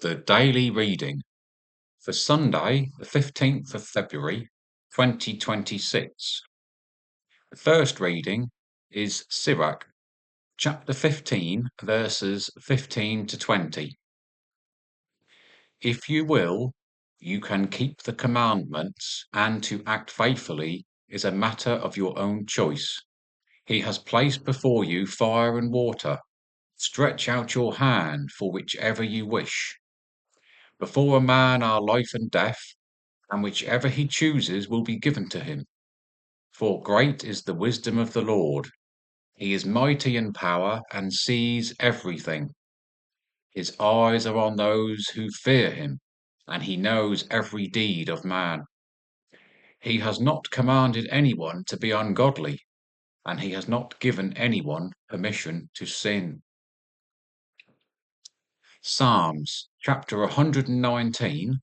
The daily reading for Sunday, the 15th of February, 2026. The first reading is Sirach chapter 15, verses 15 to 20. If you will, you can keep the commandments, and to act faithfully is a matter of your own choice. He has placed before you fire and water. Stretch out your hand for whichever you wish. Before a man are life and death, and whichever he chooses will be given to him. For great is the wisdom of the Lord. He is mighty in power and sees everything. His eyes are on those who fear him, and he knows every deed of man. He has not commanded anyone to be ungodly, and he has not given anyone permission to sin. Psalms chapter 119,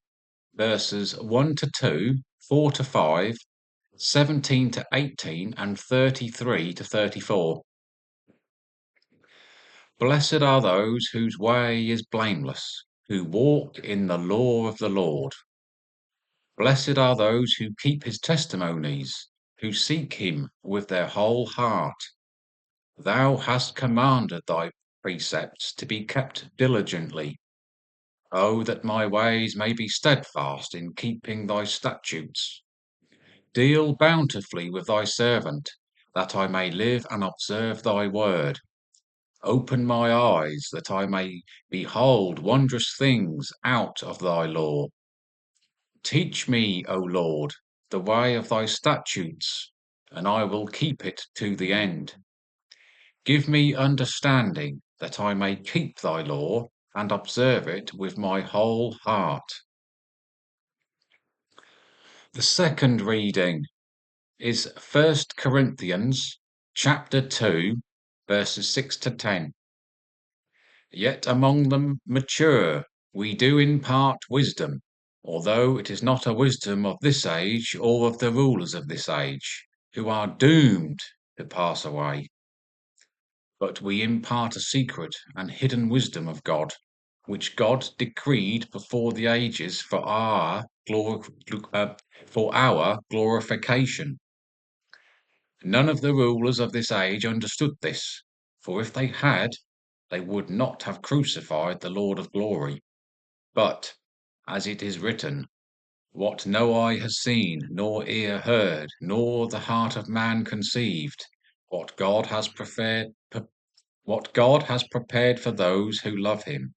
verses 1 to 2, 4 to 5, 17 to 18, and 33 to 34. Blessed are those whose way is blameless, who walk in the law of the Lord. Blessed are those who keep his testimonies, who seek him with their whole heart. Thou hast commanded thy precepts to be kept diligently. Oh, that my ways may be steadfast in keeping thy statutes. Deal bountifully with thy servant, that I may live and observe thy word. Open my eyes, that I may behold wondrous things out of thy law. Teach me, O Lord, the way of thy statutes, and I will keep it to the end. Give me understanding, that I may keep thy law, and observe it with my whole heart. The second reading is 1 Corinthians chapter 2, verses 6 to 10. Yet among them mature we do impart wisdom, although it is not a wisdom of this age or of the rulers of this age, who are doomed to pass away. But we impart a secret and hidden wisdom of God, which God decreed before the ages for our glorification. None of the rulers of this age understood this, for if they had, they would not have crucified the Lord of glory. But, as it is written, what no eye has seen, nor ear heard, nor the heart of man conceived, what God has prepared for those who love him,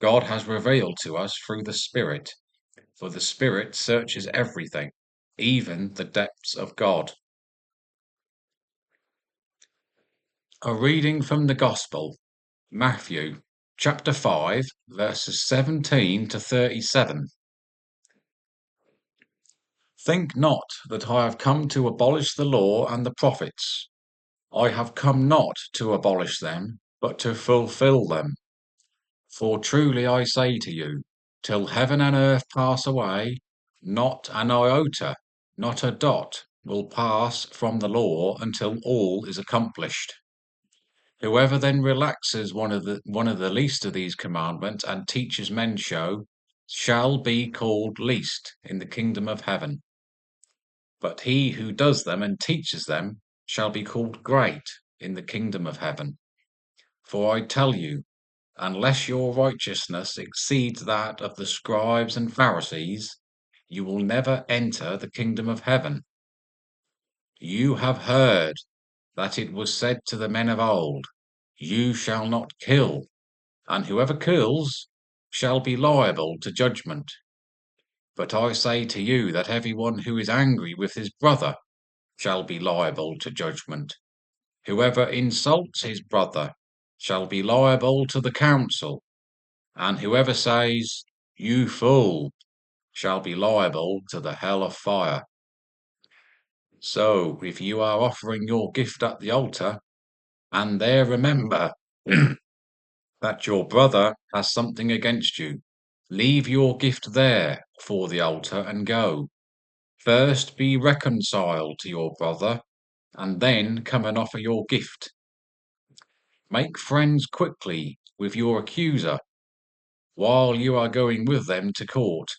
God has revealed to us through the Spirit. For the Spirit searches everything, even the depths of God. A reading from the Gospel, Matthew chapter 5, verses 17 to 37. Think not that I have come to abolish the law and the prophets. I have come not to abolish them, but to fulfill them. For truly I say to you, till heaven and earth pass away, not an iota, not a dot, will pass from the law until all is accomplished. Whoever then relaxes one of the least of these commandments and teaches men so, shall be called least in the kingdom of heaven. But he who does them and teaches them shall be called great in the kingdom of heaven. For I tell you, unless your righteousness exceeds that of the scribes and Pharisees, you will never enter the kingdom of heaven. You have heard that it was said to the men of old, you shall not kill, and whoever kills shall be liable to judgment. But I say to you that everyone who is angry with his brother shall be liable to judgment. Whoever insults his brother shall be liable to the council, and whoever says, you fool, shall be liable to the hell of fire. So, if you are offering your gift at the altar, and there remember that your brother has something against you, leave your gift there before the altar and go. First be reconciled to your brother, and then come and offer your gift. Make friends quickly with your accuser, while you are going with them to court,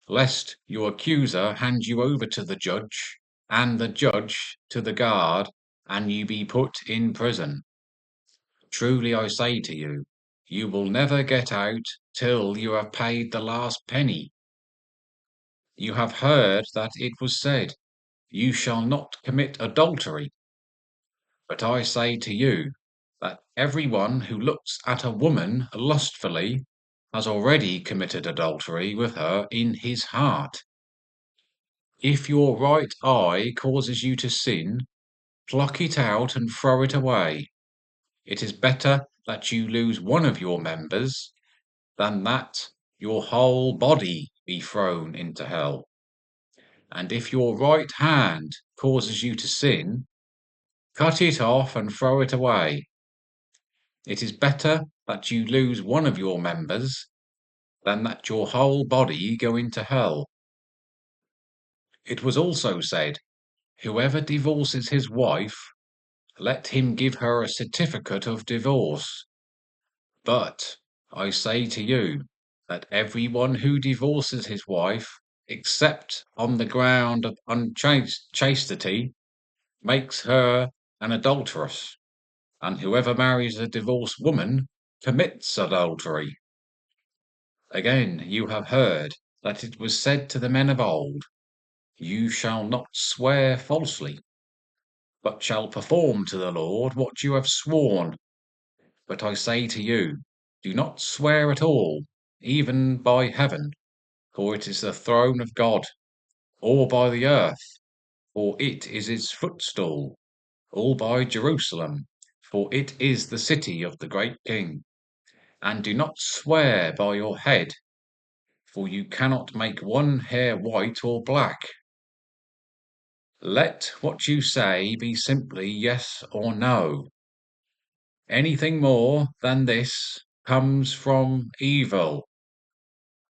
lest your accuser hand you over to the judge, and the judge to the guard, and you be put in prison. Truly I say to you, you will never get out till you have paid the last penny. You have heard that it was said, you shall not commit adultery. But I say to you that everyone who looks at a woman lustfully has already committed adultery with her in his heart. If your right eye causes you to sin, pluck it out and throw it away. It is better that you lose one of your members than that your whole body be thrown into hell. And if your right hand causes you to sin, cut it off and throw it away. It is better that you lose one of your members than that your whole body go into hell. It was also said, whoever divorces his wife, let him give her a certificate of divorce. But I say to you that everyone who divorces his wife, except on the ground of unchastity, makes her an adulteress, and whoever marries a divorced woman commits adultery. Again, you have heard that it was said to the men of old, you shall not swear falsely, but shall perform to the Lord what you have sworn. But I say to you, do not swear at all, even by heaven, for it is the throne of God, or by the earth, for it is his footstool, or by Jerusalem, for it is the city of the great King. And do not swear by your head, for you cannot make one hair white or black. Let what you say be simply yes or no. Anything more than this comes from evil.